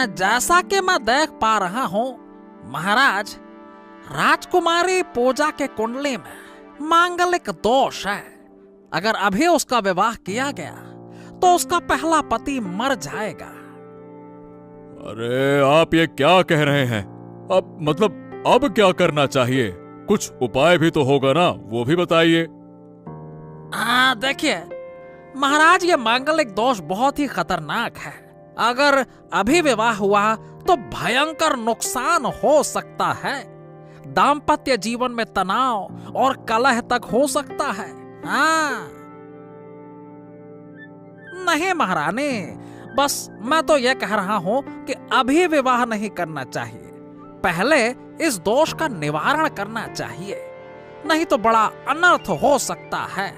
जैसा कि मैं देख पा रहा हूँ महाराज, राजकुमारी पूजा के कुंडली में मांगलिक दोष है। अगर अभी उसका विवाह किया गया तो उसका पहला पति मर जाएगा। अरे आप ये क्या कह रहे हैं? अब क्या करना चाहिए? कुछ उपाय भी तो होगा ना, वो भी बताइए। देखिए महाराज, ये मांगलिक दोष बहुत ही खतरनाक है। अगर अभी विवाह हुआ तो भयंकर नुकसान हो सकता है। दाम्पत्य जीवन में तनाव और कलह तक हो सकता है। नहीं महारानी, बस मैं तो यह कह रहा हूं कि अभी विवाह नहीं करना चाहिए। पहले इस दोष का निवारण करना चाहिए, नहीं तो बड़ा अनर्थ हो सकता है।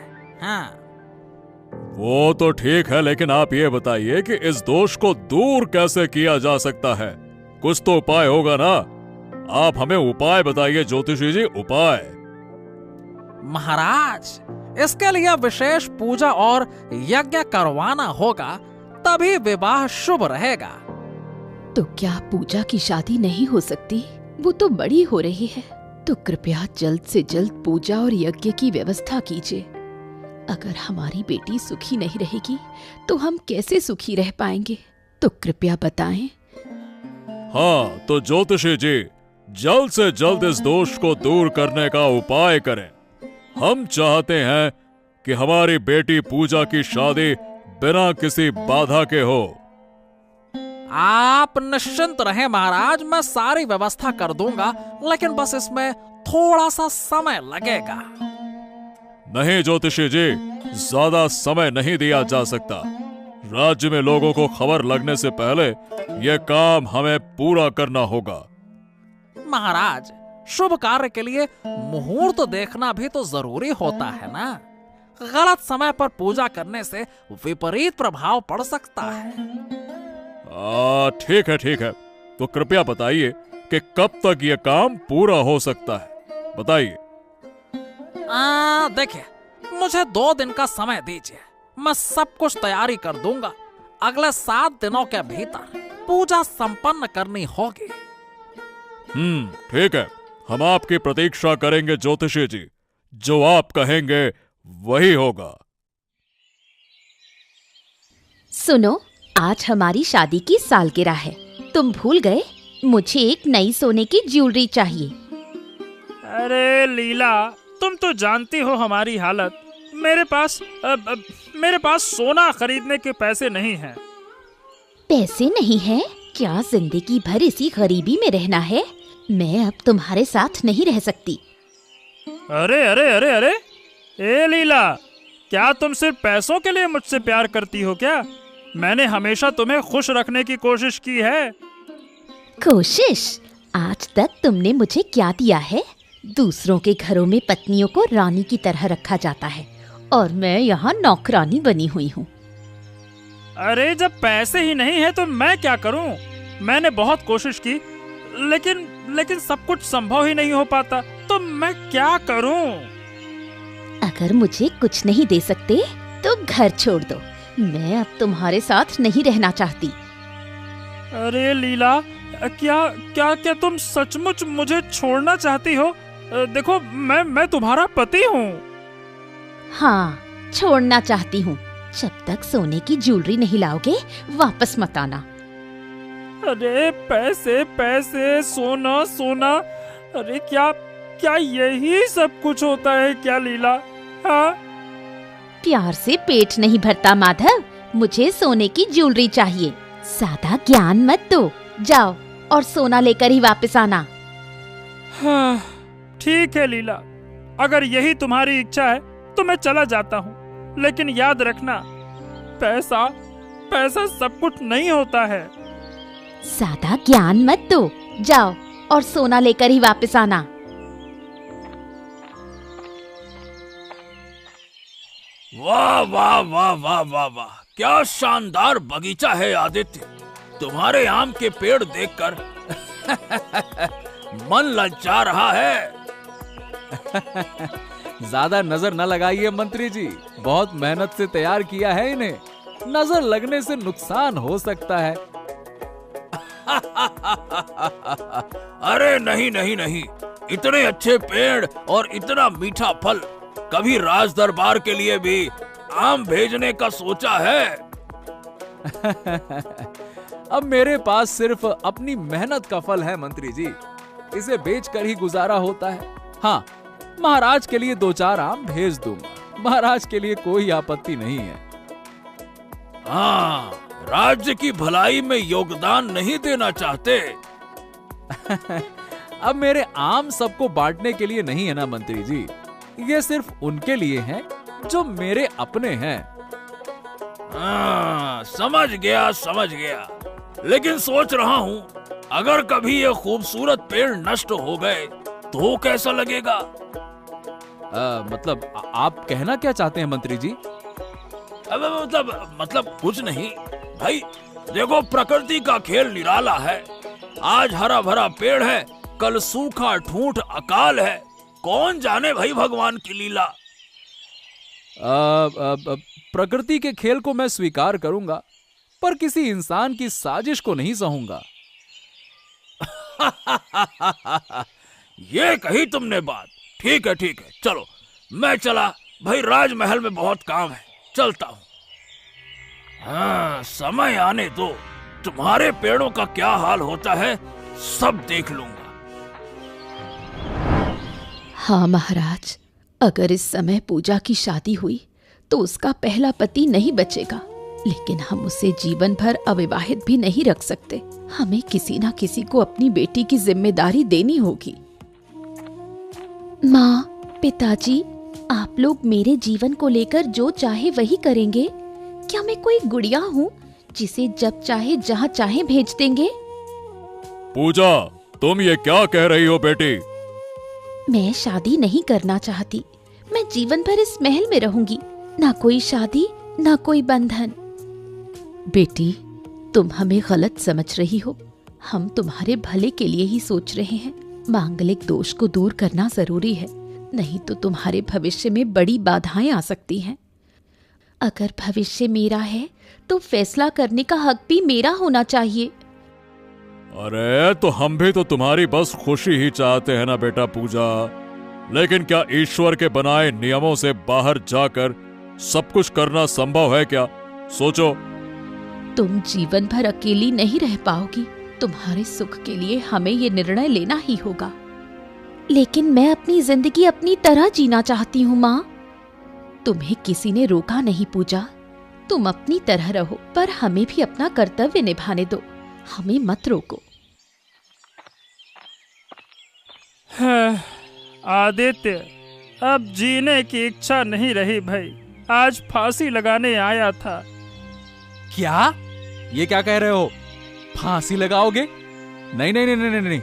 वो तो ठीक है, लेकिन आप ये बताइए कि इस दोष को दूर कैसे किया जा सकता है? कुछ तो उपाय होगा ना। आप हमें उपाय बताइए ज्योतिषी जी, उपाय। महाराज, इसके लिए विशेष पूजा और यज्ञ करवाना होगा, तभी विवाह शुभ रहेगा। तो क्या पूजा की शादी नहीं हो सकती? वो तो बड़ी हो रही है। तो कृपया जल्द से जल्द पूजा और यज्ञ की व्यवस्था कीजिए। अगर हमारी बेटी सुखी नहीं रहेगी तो हम कैसे सुखी रह पाएंगे? तो कृपया बताएं। हाँ, तो ज्योतिषी जी, जल्द से जल्द इस दोष को दूर करने का उपाय करें। हम चाहते हैं कि हमारी बेटी पूजा की शादी बिना किसी बाधा के हो। आप निश्चिंत रहें महाराज, मैं सारी व्यवस्था कर दूंगा, लेकिन बस इसमें थोड़ा सा समय लगेगा। नहीं ज्योतिषी जी, ज्यादा समय नहीं दिया जा सकता। राज्य में लोगों को खबर लगने से पहले यह काम हमें पूरा करना होगा। महाराज, शुभ कार्य के लिए मुहूर्त देखना भी तो जरूरी होता है ना। गलत समय पर पूजा करने से विपरीत प्रभाव पड़ सकता है। ठीक है, तो कृपया बताइए कि कब तक यह काम पूरा हो सकता है? बताइए। देखिए, मुझे 2 दिन का समय दीजिए, मैं सब कुछ तैयारी कर दूंगा। अगले 7 दिनों के भीतर पूजा संपन्न करनी होगी। ठीक है, हम आपकी प्रतीक्षा करेंगे ज्योतिषी जी। जो आप कहेंगे वही होगा। सुनो, आज हमारी शादी की सालगिरह है। तुम भूल गए? मुझे एक नई सोने की ज्वेलरी चाहिए। अरे लीला, तुम तो जानती हो हमारी हालत। मेरे पास सोना खरीदने के पैसे नहीं हैं। पैसे नहीं हैं? क्या जिंदगी भर इसी गरीबी में रहना है? मैं अब तुम्हारे साथ नहीं रह सकती। अरे अरे अरे अरे, ए लीला, क्या तुम सिर्फ पैसों के लिए मुझसे प्यार करती हो क्या? मैंने हमेशा तुम्हें खुश रखने की कोशिश की है। कोशिश? आज तक तुमने मुझे क्या दिया है? दूसरों के घरों में पत्नियों को रानी की तरह रखा जाता है और मैं यहाँ नौकरानी बनी हुई हूँ। अरे जब पैसे ही नहीं है तो मैं क्या करूँ? मैंने बहुत कोशिश की, लेकिन सब कुछ संभव ही नहीं हो पाता, तो मैं क्या करूँ? अगर मुझे कुछ नहीं दे सकते तो घर छोड़ दो। मैं अब तुम्हारे साथ नहीं रहना चाहती। अरे लीला, क्या तुम सचमुच मुझे छोड़ना चाहती हो? देखो, मैं तुम्हारा पति हूँ। हाँ, छोड़ना चाहती हूँ। जब तक सोने की ज्वेलरी नहीं लाओगे वापस मत आना। अरे पैसे पैसे, सोना सोना, अरे क्या यही सब कुछ होता है क्या लीला? हाँ, प्यार से पेट नहीं भरता माधव। मुझे सोने की ज्वेलरी चाहिए। ज्यादा ज्ञान मत दो। जाओ और सोना लेकर ही वापस आना। हाँ, ठीक है लीला, अगर यही तुम्हारी इच्छा है तो मैं चला जाता हूँ, लेकिन याद रखना, पैसा सब कुछ नहीं होता है। ज्यादा ज्ञान मत दो। जाओ और सोना लेकर ही वापस आना। वाह वाह वाह वाह वाह वाह, क्या शानदार बगीचा है आदित्य। तुम्हारे आम के पेड़ देखकर मन ललचा रहा है। ज्यादा नजर न लगाइए मंत्री जी, बहुत मेहनत से तैयार किया है इन्हें। नजर लगने से नुकसान हो सकता है। अरे नहीं नहीं नहीं, इतने अच्छे पेड़ और इतना मीठा फल, कभी राज दरबार के लिए भी आम भेजने का सोचा है? अब मेरे पास सिर्फ अपनी मेहनत का फल है मंत्री जी, इसे बेचकर ही गुजारा होता है। हाँ, महाराज के लिए 2-4 आम भेज दूंगा, महाराज के लिए कोई आपत्ति नहीं है। हाँ, राज्य की भलाई में योगदान नहीं देना चाहते? अब मेरे आम सबको बांटने के लिए नहीं है ना मंत्री जी, ये सिर्फ उनके लिए हैं जो मेरे अपने हैं। हाँ, समझ गया। लेकिन सोच रहा हूँ, अगर कभी ये खूबसूरत पेड़ नष्ट हो गए तो कैसा लगेगा? मतलब आप कहना क्या चाहते हैं मंत्री जी? मतलब कुछ नहीं भाई, देखो प्रकृति का खेल निराला है। आज हरा भरा पेड़ है, कल सूखा ठूंठ अकाल है। कौन जाने भाई भगवान की लीला। प्रकृति के खेल को मैं स्वीकार करूंगा, पर किसी इंसान की साजिश को नहीं सहूंगा। ये कही तुमने बात। ठीक है, चलो मैं चला भाई, राजमहल में बहुत काम है, चलता हूँ। हाँ, समय आने दो, तुम्हारे पेड़ों का क्या हाल होता है सब देख लूंगा। हाँ महाराज, अगर इस समय पूजा की शादी हुई तो उसका पहला पति नहीं बचेगा, लेकिन हम उसे जीवन भर अविवाहित भी नहीं रख सकते। हमें किसी ना किसी को अपनी बेटी की जिम्मेदारी देनी होगी। माँ, पिताजी, आप लोग मेरे जीवन को लेकर जो चाहे वही करेंगे? क्या मैं कोई गुड़िया हूँ जिसे जब चाहे जहाँ चाहे भेज देंगे? पूजा, तुम ये क्या कह रही हो बेटी? मैं शादी नहीं करना चाहती। मैं जीवन भर इस महल में रहूंगी, ना कोई शादी ना कोई बंधन। बेटी, तुम हमें गलत समझ रही हो। हम तुम्हारे भले के लिए ही सोच रहे हैं। मांगलिक दोष को दूर करना जरूरी है, नहीं तो तुम्हारे भविष्य में बड़ी बाधाएं आ सकती हैं। अगर भविष्य मेरा है तो फैसला करने का हक भी मेरा होना चाहिए। अरे तो हम भी तो तुम्हारी बस खुशी ही चाहते हैं ना बेटा पूजा, लेकिन क्या ईश्वर के बनाए नियमों से बाहर जाकर सब कुछ करना संभव है क्या? सोचो। तुम जीवन भर अकेली नहीं रह पाओगी। तुम्हारे सुख के लिए हमें ये निर्णय लेना ही होगा। लेकिन मैं अपनी जिंदगी अपनी तरह जीना चाहती हूँ माँ। तुम्हें किसी ने रोका नहीं पूजा, तुम अपनी तरह रहो, पर हमें भी अपना कर्तव्य निभाने दो, हमें मत रोको। आदित्य, अब जीने की इच्छा नहीं रही भाई। आज फांसी लगाने आया था। क्या? ये क्या कह रहे हो? फांसी लगाओगे? नहीं नहीं नहीं नहीं नहीं,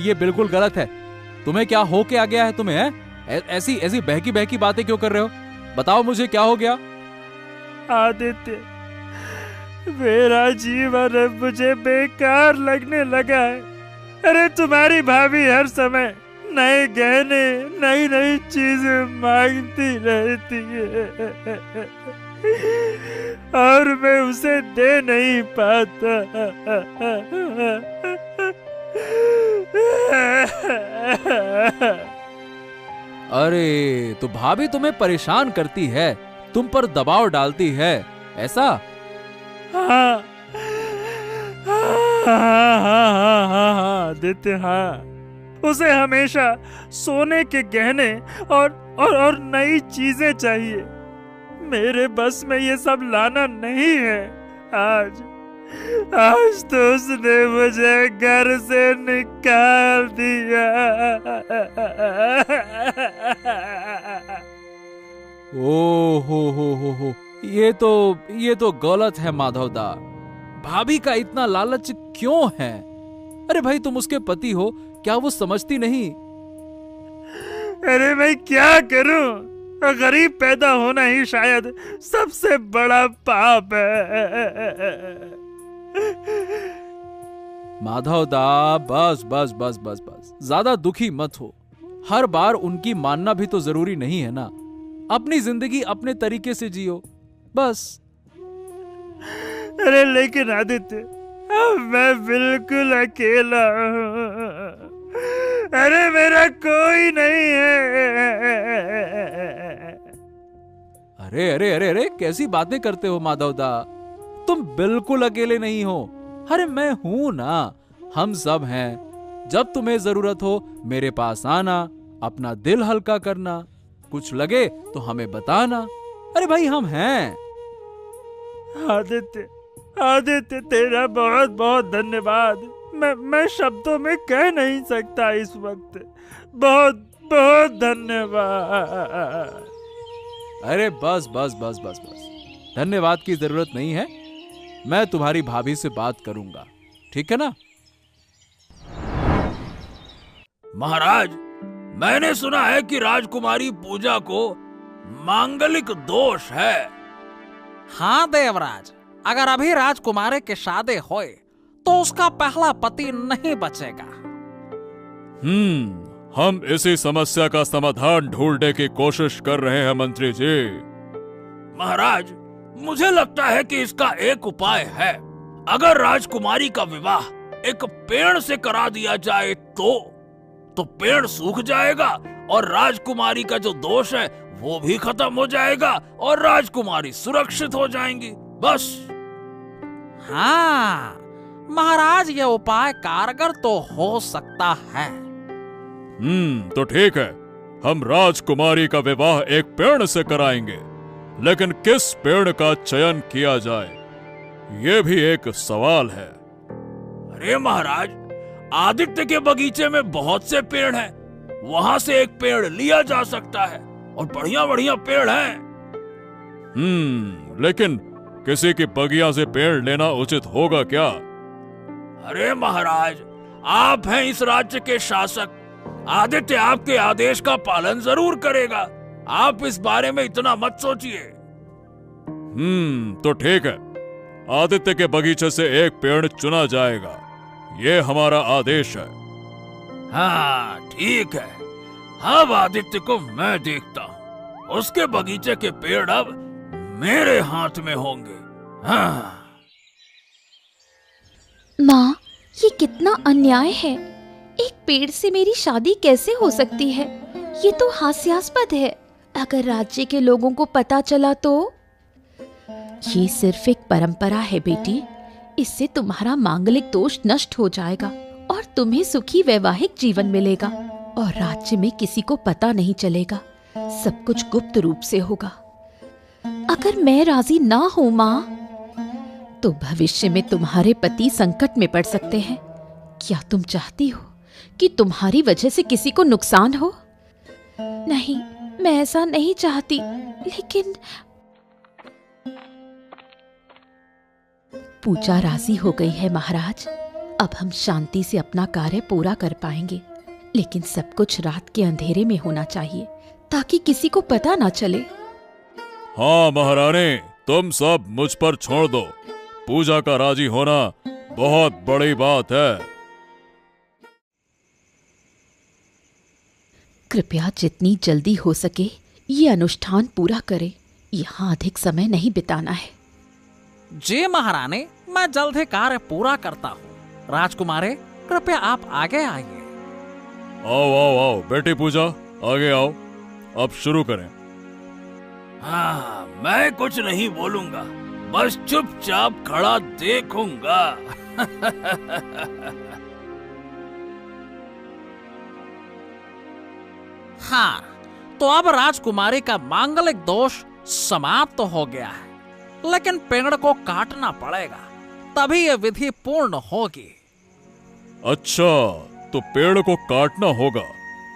ये बिल्कुल गलत है। तुम्हें क्या हो के आ गया है तुम्हें? ऐसी ऐसी बहकी बहकी बातें क्यों कर रहे हो? बताओ मुझे क्या हो गया? आदित्य, मेरा जीवन अब मुझे बेकार लगने लगा है। अरे तुम्हारी भाभी हर समय नए गहने, नई नई चीजें मांगती रहती है और मैं उसे दे नहीं पाता। अरे तो भाभी तुम्हें परेशान करती है, तुम पर दबाव डालती है, ऐसा? हाँ आदित्य, हाँ। उसे हमेशा सोने के गहने और नई चीजें चाहिए। मेरे बस में ये सब लाना नहीं है। आज तो उसने मुझे घर से निकाल दिया। ओ हो, ये तो गलत है माधवदा। भाभी का इतना लालच क्यों है? अरे भाई, तुम उसके पति हो, क्या वो समझती नहीं? अरे मैं क्या करूं? गरीब पैदा होना ही शायद सबसे बड़ा पाप है। माधवदा, बस बस बस बस बस, ज्यादा दुखी मत हो। हर बार उनकी मानना भी तो जरूरी नहीं है ना। अपनी जिंदगी अपने तरीके से जियो, बस। अरे लेकिन आदित्य, अब मैं बिल्कुल अकेला हूँ। अरे मेरा कोई नहीं है। अरे अरे अरे अरे, कैसी बातें करते हो माधवदा, तुम बिल्कुल अकेले नहीं हो। अरे मैं हूं ना, हम सब हैं। जब तुम्हें जरूरत हो मेरे पास आना, अपना दिल हल्का करना, कुछ लगे तो हमें बताना। अरे भाई हम हैं। आदित्य, आदित्य तेरा बहुत बहुत धन्यवाद। मैं शब्दों में कह नहीं सकता इस वक्त। बहुत बहुत धन्यवाद। अरे बस बस बस बस बस, धन्यवाद की जरूरत नहीं है। मैं तुम्हारी भाभी से बात करूंगा, ठीक है ना? महाराज, मैंने सुना है कि राजकुमारी पूजा को मांगलिक दोष है। हाँ देवराज, अगर अभी राजकुमारी की शादी होए तो उसका पहला पति नहीं बचेगा। हम इसी समस्या का समाधान ढूंढने की कोशिश कर रहे हैं मंत्री जी। महाराज, मुझे लगता है कि इसका एक उपाय है। अगर राजकुमारी का विवाह एक पेड़ से करा दिया जाए तो पेड़ सूख जाएगा और राजकुमारी का जो दोष है वो भी खत्म हो जाएगा और राजकुमारी सुरक्षित हो जाएंगी। बस। हाँ महाराज, ये उपाय कारगर तो हो सकता है। तो ठीक है, हम राजकुमारी का विवाह एक पेड़ से कराएंगे, लेकिन किस पेड़ का चयन किया जाए, ये भी एक सवाल है। अरे महाराज, आदित्य के बगीचे में बहुत से पेड़ हैं, वहां से एक पेड़ लिया जा सकता है और बढ़िया बढ़िया पेड़ हैं। लेकिन किसी की बगिया से पेड़ लेना उचित होगा क्या? अरे महाराज, आप हैं इस राज्य के शासक। आदित्य आपके आदेश का पालन जरूर करेगा। आप इस बारे में इतना मत सोचिए। तो ठीक है, आदित्य के बगीचे से एक पेड़ चुना जाएगा, ये हमारा आदेश है। हाँ ठीक है, अब आदित्य को मैं देखता हूँ। उसके बगीचे के पेड़ अब मेरे हाथ में होंगे। हाँ। माँ, ये कितना अन्याय है। एक पेड़ से मेरी शादी कैसे हो सकती है? ये तो हास्यास्पद है। अगर राज्य के लोगों को पता चला तो? ये सिर्फ एक परंपरा है बेटी, इससे तुम्हारा मांगलिक दोष नष्ट हो जाएगा और तुम्हें सुखी वैवाहिक जीवन मिलेगा और राज्य में किसी को पता नहीं चलेगा। सब कुछ गुप्त रूप से होगा। अगर मैं राजी ना हूं माँ, तो भविष्य में तुम्हारे पति संकट में पड़ सकते हैं। क्या तुम चाहती हो कि तुम्हारी वजह से किसी को नुकसान हो? नहीं, मैं ऐसा नहीं चाहती, लेकिन पूजा राजी हो गई है महाराज। अब हम शांति से अपना कार्य पूरा कर पाएंगे, लेकिन सब कुछ रात के अंधेरे में होना चाहिए ताकि किसी को पता ना चले। हाँ महारानी, तुम सब मुझ पर छोड़ दो। पूजा का राजी होना बहुत बड़ी बात है। कृपया जितनी जल्दी हो सके ये अनुष्ठान पूरा करें। यहाँ अधिक समय नहीं बिताना है। जी महारानी, मैं जल्द ही कार्य पूरा करता हूँ। राजकुमारी, कृपया आप आगे आइए। आओ आओ आओ बेटी पूजा, आगे आओ, अब शुरू करें। हाँ, मैं कुछ नहीं बोलूंगा, बस चुपचाप खड़ा देखूंगा। हाँ, तो अब राजकुमारी का मांगलिक दोष समाप्त तो हो गया है, लेकिन पेड़ को काटना पड़ेगा, तभी यह विधि पूर्ण होगी। अच्छा, तो पेड़ को काटना होगा,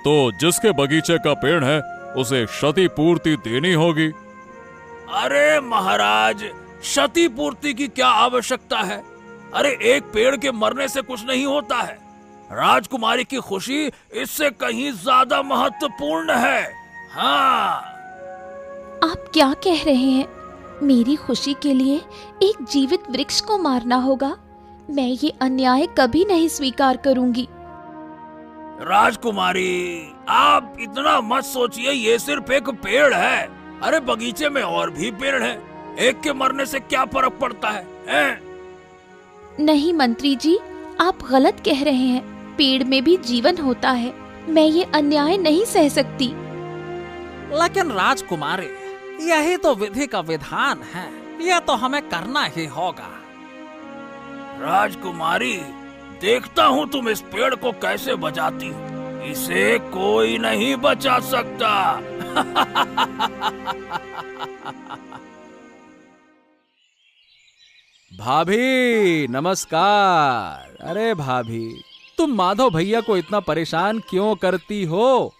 तो जिसके बगीचे का पेड़ है उसे क्षतिपूर्ति देनी होगी। अरे महाराज, क्षतिपूर्ति की क्या आवश्यकता है? अरे एक पेड़ के मरने से कुछ नहीं होता है। राजकुमारी की खुशी इससे कहीं ज्यादा महत्वपूर्ण है। हाँ। आप क्या कह रहे हैं? मेरी खुशी के लिए एक जीवित वृक्ष को मारना होगा? मैं ये अन्याय कभी नहीं स्वीकार करूंगी। राजकुमारी, आप इतना मत सोचिए, ये सिर्फ एक पेड़ है। अरे बगीचे में और भी पेड़ हैं, एक के मरने से क्या फर्क पड़ता है, हैं? नहीं मंत्री जी, आप गलत कह रहे हैं। पेड़ में भी जीवन होता है। मैं ये अन्याय नहीं सह सकती। लेकिन राजकुमारी, यही तो विधि का विधान है, यह तो हमें करना ही होगा। राजकुमारी, देखता हूँ तुम इस पेड़ को कैसे बचाती हो। इसे कोई नहीं बचा सकता। भाभी नमस्कार। अरे भाभी, तुम माधव भैया को इतना परेशान क्यों करती हो?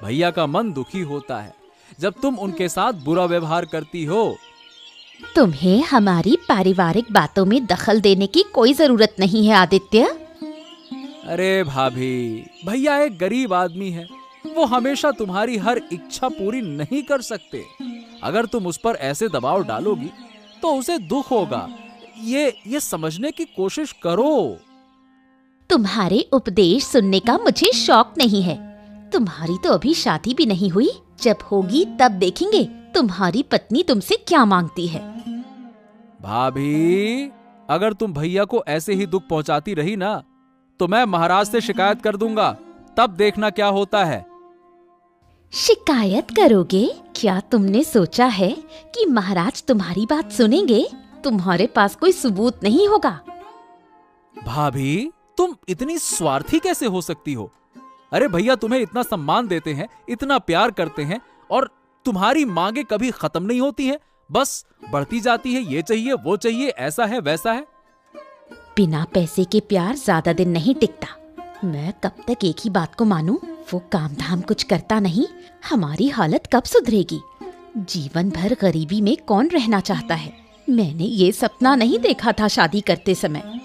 भैया का मन दुखी होता है जब तुम उनके साथ बुरा व्यवहार करती हो। तुम्हें हमारी पारिवारिक बातों में दखल देने की कोई जरूरत नहीं है आदित्य। अरे भाभी, भैया एक गरीब आदमी है। वो हमेशा तुम्हारी हर इच्छा पूरी नहीं कर सकते। अगर तुम उस पर ऐसे दबाव डालोगी तो उसे दुख होगा। ये समझने की कोशिश करो। तुम्हारे उपदेश सुनने का मुझे शौक नहीं है। तुम्हारी तो अभी शादी भी नहीं हुई। जब होगी तब देखेंगे तुम्हारी पत्नी तुमसे क्या मांगती है। भाभी, अगर तुम भैया को ऐसे ही दुख पहुंचाती रही ना तो मैं महाराज से शिकायत कर दूंगा। तब देखना क्या होता है। शिकायत करोगे? क्या तुमने सोचा है कि महाराज तुम्हारी बात सुनेंगे? तुम्हारे पास कोई सबूत नहीं होगा। भाभी, तुम इतनी स्वार्थी कैसे हो सकती हो? अरे भैया तुम्हें इतना सम्मान देते हैं, इतना प्यार करते हैं, और तुम्हारी मांगे कभी खत्म नहीं होती हैं, बस बढ़ती जाती है। ये चाहिए, वो चाहिए, ऐसा है, वैसा है। बिना पैसे के प्यार ज्यादा दिन नहीं टिकता। मैं कब तक एक ही बात को मानूं? वो काम धाम कुछ करता नहीं। हमारी हालत कब सुधरेगी? जीवन भर गरीबी में कौन रहना चाहता है? मैंने ये सपना नहीं देखा था शादी करते समय।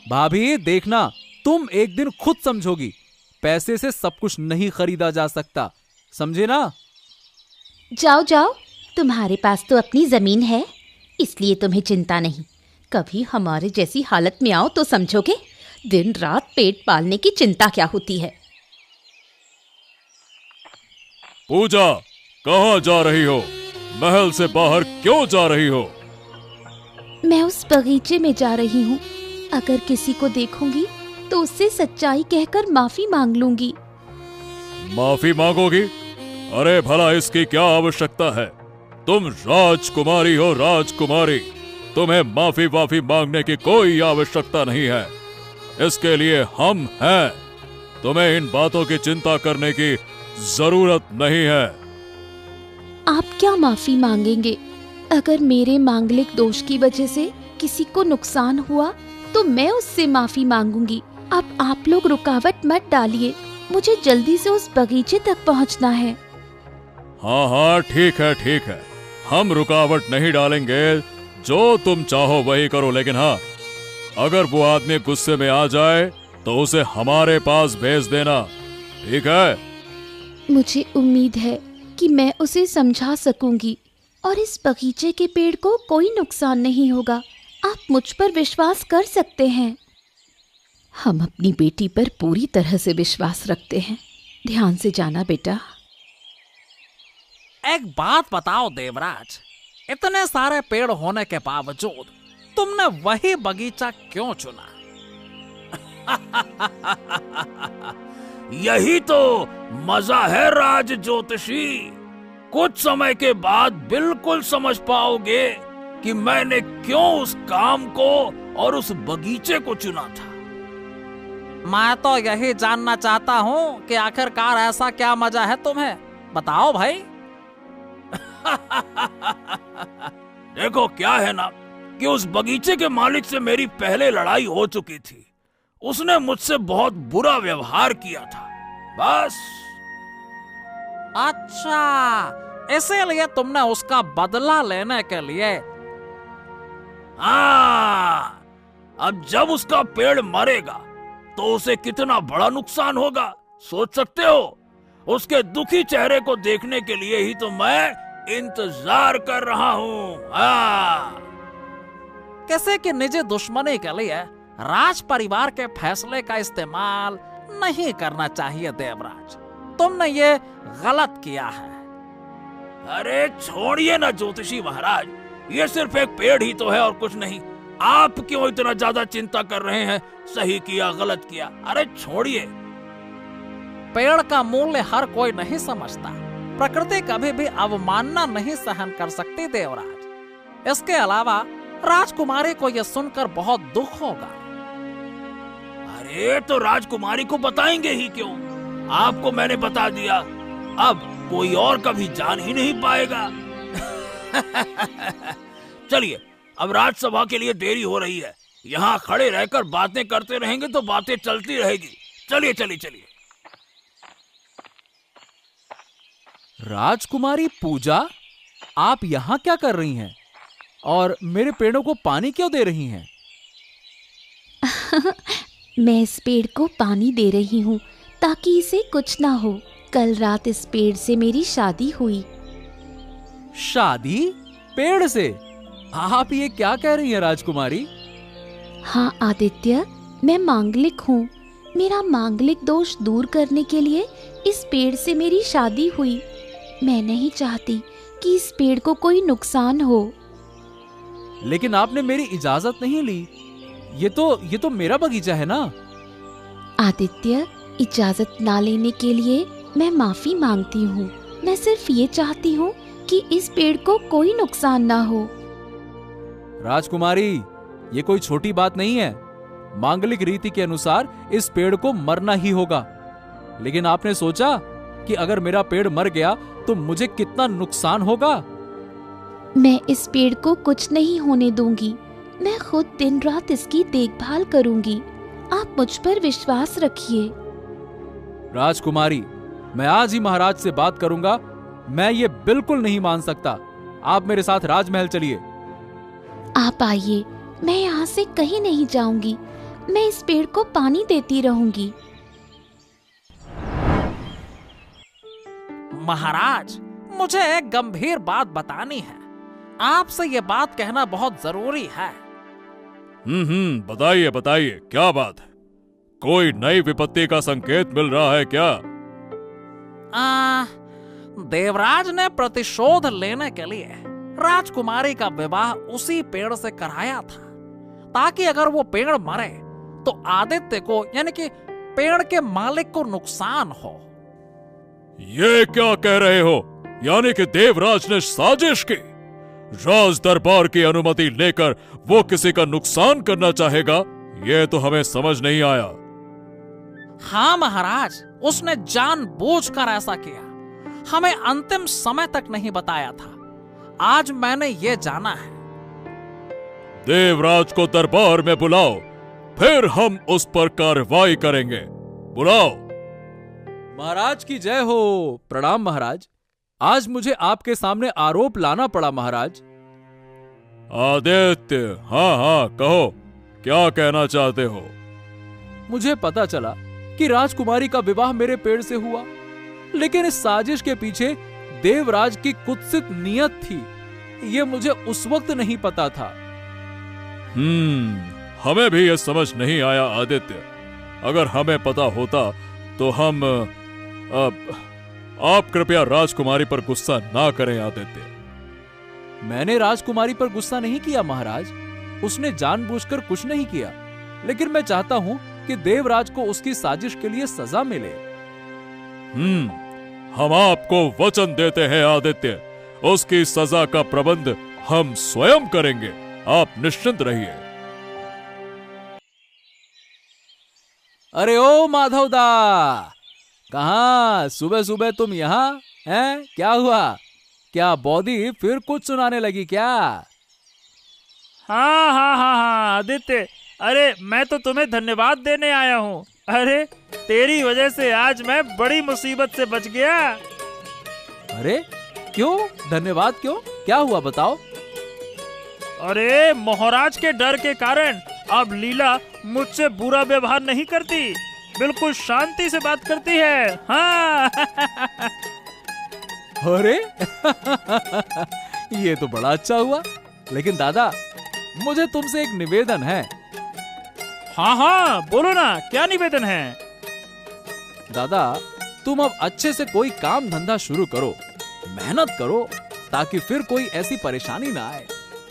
भाभी देखना, तुम एक दिन खुद समझोगी। पैसे से सब कुछ नहीं खरीदा जा सकता, समझे ना? जाओ जाओ, तुम्हारे पास तो अपनी जमीन है, इसलिए तुम्हें चिंता नहीं। कभी हमारे जैसी हालत में आओ तो समझोगे दिन रात पेट पालने की चिंता क्या होती है। पूजा, कहाँ जा रही हो? महल से बाहर क्यों जा रही हो? मैं उस बगीचे में जा रही हूँ। अगर किसी को देखूंगी तो उससे सच्चाई कहकर माफी मांग लूंगी। माफी मांगोगी? अरे भला इसकी क्या आवश्यकता है? तुम राजकुमारी हो, राजकुमारी। तुम्हें माफी वाफी मांगने की कोई आवश्यकता नहीं है। इसके लिए हम हैं। तुम्हें इन बातों की चिंता करने की जरूरत नहीं है। आप क्या माफी मांगेंगे? अगर मेरे मांगलिक दोष की वजह से किसी को नुकसान हुआ तो मैं उससे माफी मांगूंगी। अब आप लोग रुकावट मत डालिए, मुझे जल्दी से उस बगीचे तक पहुंचना है। हाँ हाँ, ठीक है ठीक है, हम रुकावट नहीं डालेंगे। जो तुम चाहो वही करो, लेकिन हाँ, अगर वो आदमी गुस्से में आ जाए तो उसे हमारे पास भेज देना, ठीक है? मुझे उम्मीद है कि मैं उसे समझा सकूंगी और इस बगीचे के पेड़ को कोई नुकसान नहीं होगा। आप मुझ पर विश्वास कर सकते हैं। हम अपनी बेटी पर पूरी तरह से विश्वास रखते हैं। ध्यान से जाना बेटा। एक बात बताओ देवराज, इतने सारे पेड़ होने के बावजूद तुमने वही बगीचा क्यों चुना? यही तो मजा है राज ज्योतिषी। कुछ समय के बाद बिल्कुल समझ पाओगे कि मैंने क्यों उस काम को और उस बगीचे को चुना था। मैं तो यही जानना चाहता हूँ कि आखिरकार ऐसा क्या मजा है तुम्हें, बताओ भाई। देखो क्या है ना कि उस बगीचे के मालिक से मेरी पहले लड़ाई हो चुकी थी। उसने मुझसे बहुत बुरा व्यवहार किया था, बस। अच्छा, इसीलिए तुमने उसका बदला लेने के लिए। हाँ, अब जब उसका पेड़ मरेगा तो उसे कितना बड़ा नुकसान होगा, सोच सकते हो? उसके दुखी चेहरे को देखने के लिए ही तो मैं इंतजार कर रहा हूँ। हाँ। किसी की निजी दुश्मनी के लिए राज परिवार के फैसले का इस्तेमाल नहीं करना चाहिए देवराज, तुमने ये गलत किया है। अरे छोड़िए ना ज्योतिषी महाराज, ये सिर्फ एक पेड़ ही तो है और कुछ नहीं। आप क्यों इतना ज्यादा चिंता कर रहे हैं? सही किया गलत किया, अरे छोड़िए। पेड़ का मूल्य हर कोई नहीं समझता। प्रकृति कभी भी अवमानना नहीं सहन कर सकती देवराज। इसके अलावा राजकुमारी को यह सुनकर बहुत दुख होगा। अरे तो राजकुमारी को बताएंगे ही क्यों? आपको मैंने बता दिया, अब कोई और कभी जान ही नहीं पाएगा। चलिए, अब राजसभा के लिए देरी हो रही है। यहाँ खड़े रहकर बातें करते रहेंगे तो बातें चलती रहेगी। चलिए चलिए चलिए। राजकुमारी पूजा, आप यहाँ क्या कर रही हैं? और मेरे पेड़ों को पानी क्यों दे रही हैं? मैं इस पेड़ को पानी दे रही हूँ ताकि इसे कुछ ना हो। कल रात इस पेड़ से मेरी शादी हुई। शादी? पेड़ से? आप ये क्या कह रही हैं राजकुमारी? हाँ आदित्य, मैं मांगलिक हूँ। मेरा मांगलिक दोष दूर करने के लिए इस पेड़ से मेरी शादी हुई। मैं नहीं चाहती कि इस पेड़ को कोई नुकसान हो। लेकिन आपने मेरी इजाजत नहीं ली। ये तो मेरा बगीचा है ना। आदित्य, इजाजत ना लेने के लिए मैं माफी मांगती हूँ। मैं सिर्फ ये चाहती हूँ कि इस पेड़ को कोई नुकसान ना हो। राजकुमारी, ये कोई छोटी बात नहीं है। मांगलिक रीति के अनुसार इस पेड़ को मरना ही होगा। लेकिन आपने सोचा कि अगर मेरा पेड़ मर गया तो मुझे कितना नुकसान होगा? मैं इस पेड़ को कुछ नहीं होने दूंगी। मैं खुद दिन रात इसकी देखभाल करूंगी। आप मुझ पर विश्वास रखिए। राजकुमारी, मैं आज ही महाराज से बात करूंगा। मैं ये बिल्कुल नहीं मान सकता। आप मेरे साथ राजमहल चलिए। आप आइए, मैं यहाँ से कहीं नहीं जाऊंगी। मैं इस पेड़ को पानी देती रहूंगी। महाराज, मुझे एक गंभीर बात बतानी है। आपसे ये बात कहना बहुत जरूरी है। बताइए बताइए, क्या बात है? कोई नई विपत्ति का संकेत मिल रहा है क्या? देवराज ने प्रतिशोध लेने के लिए राजकुमारी का विवाह उसी पेड़ से कराया था, ताकि अगर वो पेड़ मरे तो आदित्य को, यानी कि पेड़ के मालिक को नुकसान हो। ये क्या कह रहे हो? यानी कि देवराज ने साजिश की? राज दरबार की अनुमति लेकर वो किसी का नुकसान करना चाहेगा? ये तो हमें समझ नहीं आया। हाँ महाराज, उसने जानबूझकर ऐसा किया। हमें अंतिम समय तक नहीं बताया था। आज मैंने ये जाना है। देवराज को दरबार में बुलाओ, फिर हम उस पर कार्रवाई करेंगे। बुलाओ। महाराज की जय हो। प्रणाम महाराज। आज मुझे आपके सामने आरोप लाना पड़ा महाराज। आदित्य, हाँ कहो, क्या कहना चाहते हो? मुझे पता चला कि राजकुमारी का विवाह मेरे पेड़ से हुआ, लेकिन इस साजिश के पीछे देवराज की कुत्सित नियत थी। ये मुझे उस वक्त नहीं पता था। हमें भी यह समझ नहीं आया आदित्य। अगर हमें पता होता तो हम आप कृपया राजकुमारी पर गुस्सा ना करें आदित्य। मैंने राजकुमारी पर गुस्सा नहीं किया महाराज। उसने जानबूझकर कुछ नहीं किया, लेकिन मैं चाहता हूं कि देवराज को उसकी साजिश के लिए सजा मिले। हम आपको वचन देते हैं आदित्य, उसकी सजा का प्रबंध हम स्वयं करेंगे। आप निश्चिंत रहिए। अरे ओ माधवदा, कहाँ सुबह सुबह तुम यहाँ हैं? क्या हुआ? क्या बौदी फिर कुछ सुनाने लगी क्या? हाँ आदित्य, अरे मैं तो तुम्हें धन्यवाद देने आया हूँ। अरे तेरी वजह से आज मैं बड़ी मुसीबत से बच गया। अरे क्यों? धन्यवाद क्यों? क्या हुआ बताओ। अरे महाराज के डर के कारण अब लीला मुझसे बुरा व्यवहार नहीं करती, बिल्कुल शांति से बात करती है। हाँ। अरे ये तो बड़ा अच्छा हुआ। लेकिन दादा, मुझे तुमसे एक निवेदन है। हाँ बोलो ना, क्या निवेदन है? दादा, तुम अब अच्छे से कोई काम धंधा शुरू करो, मेहनत करो, ताकि फिर कोई ऐसी परेशानी ना आए।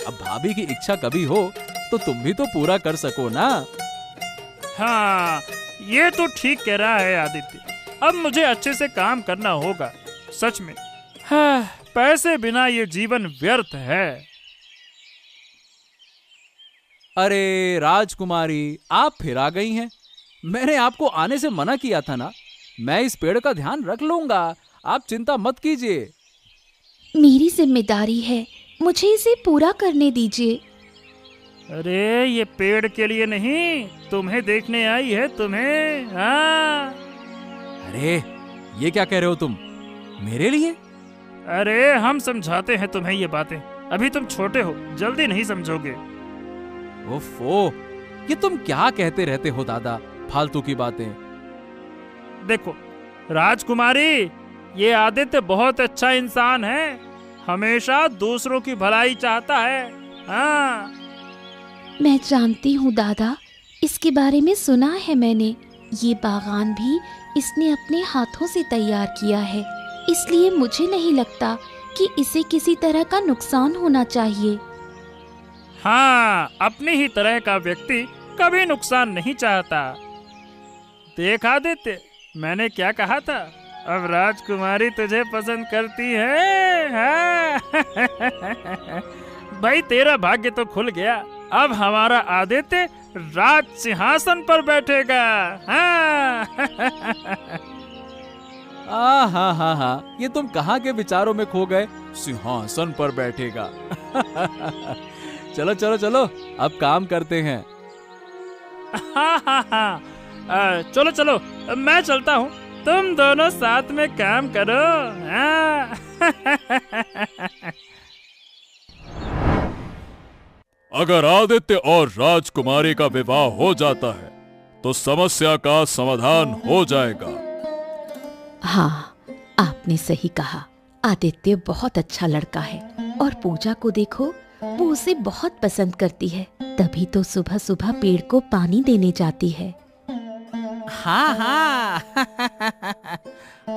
अब भाभी की इच्छा कभी हो तो तुम भी तो पूरा कर सको ना। हाँ, ये तो ठीक कह रहा है आदित्य। अब मुझे अच्छे से काम करना होगा, सच में। हाँ, पैसे बिना ये जीवन व्यर्थ है। अरे राजकुमारी, आप फिर आ गई हैं। मैंने आपको आने से मना किया था ना। मैं इस पेड़ का ध्यान रख लूंगा, आप चिंता मत कीजिए। मेरी जिम्मेदारी है, मुझे इसे पूरा करने दीजिए। अरे ये पेड़ के लिए नहीं, तुम्हें देखने आई है, तुम्हें। हाँ। अरे ये क्या कह रहे हो तुम, मेरे लिए? अरे हम समझाते हैं तुम्हें ये बातें, अभी तुम छोटे हो, जल्दी नहीं समझोगे। ओफो, ये तुम क्या कहते रहते हो दादा, फालतू की बातें। देखो राजकुमारी, ये आदित्य बहुत अच्छा इंसान है, हमेशा दूसरों की भलाई चाहता है। हाँ। मैं जानती हूँ दादा, इसके बारे में सुना है मैंने। ये बागान भी इसने अपने हाथों से तैयार किया है, इसलिए मुझे नहीं लगता कि इसे किसी तरह का नुकसान होना चाहिए। हाँ, अपनी ही तरह का व्यक्ति कभी नुकसान नहीं चाहता। देख आदित्य, मैंने क्या कहा था, अब राजकुमारी तुझे पसंद करती है। हाँ। भाई तेरा भाग्य तो खुल गया, अब हमारा आदित्य राज सिंहासन पर बैठेगा। हाँ। हाँ, ये तुम कहाँ के विचारों में खो गए, सिंहासन पर बैठेगा। चलो चलो चलो, अब काम करते हैं। हाँ, चलो चलो, मैं चलता हूँ, तुम दोनों साथ में काम करो। हाँ। अगर आदित्य और राजकुमारी का विवाह हो जाता है तो समस्या का समाधान हो जाएगा। हाँ, आपने सही कहा। आदित्य बहुत अच्छा लड़का है और पूजा को देखो, वो उसे बहुत पसंद करती है, तभी तो सुबह सुबह पेड़ को पानी देने जाती है। हाँ हाँ।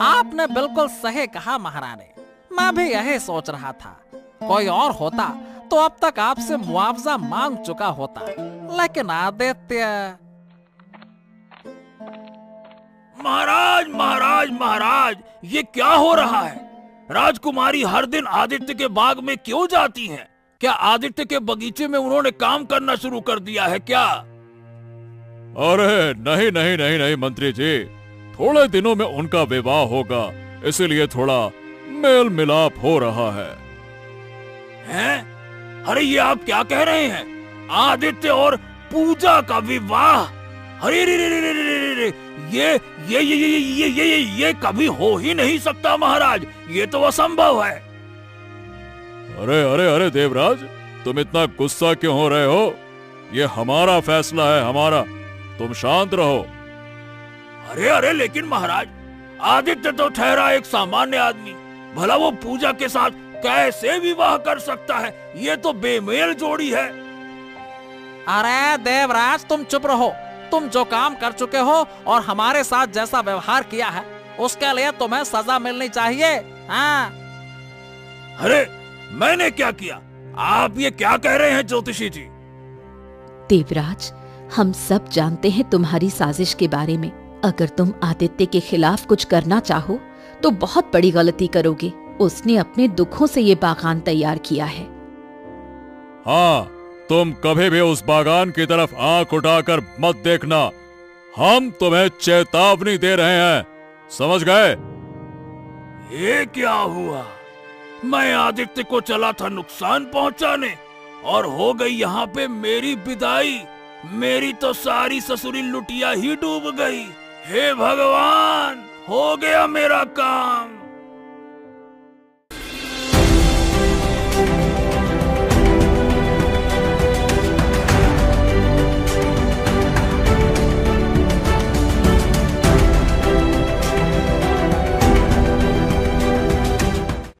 आपने बिल्कुल सही कहा महारानी, मैं भी यही सोच रहा था। कोई और होता तो अब तक आपसे मुआवजा मांग चुका होता, लेकिन आदित्य। महाराज महाराज महाराज, ये क्या हो रहा है? राजकुमारी हर दिन आदित्य के बाग में क्यों जाती हैं? क्या आदित्य के बगीचे में उन्होंने काम करना शुरू कर दिया है क्या? अरे नहीं नहीं नहीं नहीं मंत्री जी, थोड़े दिनों में उनका विवाह होगा, इसीलिए थोड़ा मेल मिलाप हो रहा है। हैं? अरे ये आप क्या कह रहे हैं? आदित्य और पूजा का विवाह? अरे रे रे रे रे रे रे, ये कभी हो ही नहीं सकता महाराज, ये तो असंभव है। अरे अरे अरे देवराज, तुम इतना गुस्सा क्यों हो रहे हो? ये हमारा फैसला है, हमारा, तुम शांत रहो। अरे अरे लेकिन महाराज, आदित्य तो ठहरा एक सामान्य आदमी, भला वो पूजा के साथ कैसे विवाह कर सकता है? ये तो बेमेल जोड़ी है। अरे देवराज, तुम चुप रहो। तुम जो काम कर चुके हो और हमारे साथ जैसा व्यवहार किया है, उसके लिए तुम्हें सजा मिलनी चाहिए। हाँ। अरे मैंने क्या किया? आप ये क्या कह रहे हैं ज्योतिषी जी? देवराज, हम सब जानते हैं तुम्हारी साजिश के बारे में। अगर तुम आदित्य के खिलाफ कुछ करना चाहो तो बहुत बड़ी गलती करोगे। उसने अपने दुखों से ये बागान तैयार किया है। हाँ, तुम कभी भी उस बागान की तरफ आंख उठाकर मत देखना, हम तुम्हें चेतावनी दे रहे हैं, समझ गए? ये क्या हुआ? मैं आदित्य को चला था नुकसान पहुंचाने और हो गई यहाँ पे मेरी विदाई। मेरी तो सारी ससुरी लुटिया ही डूब गई। हे भगवान, हो गया मेरा काम।